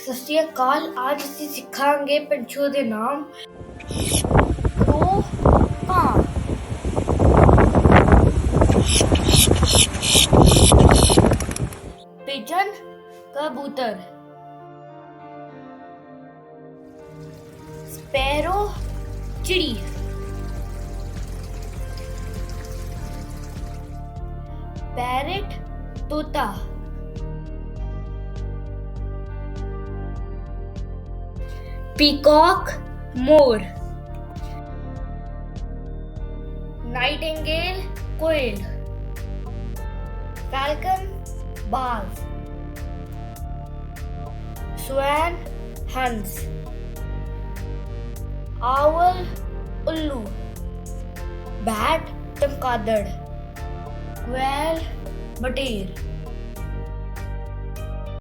ਸਤਿ ਸ਼੍ਰੀ ਅਕਾਲ। ਅੱਜ ਅਸੀਂ ਸਿੱਖਾਂਗੇ ਪੰਛੀਆਂ ਦੇ ਨਾਮ। crow ਕਾਂ, pigeon कबूतर, sparrow चिड़ी, parrot तोता, peacock मोर, nightingale कोयल, falcon बाज, swan हंस, owl उल्लू, bat चमगादड़, quail बटेर।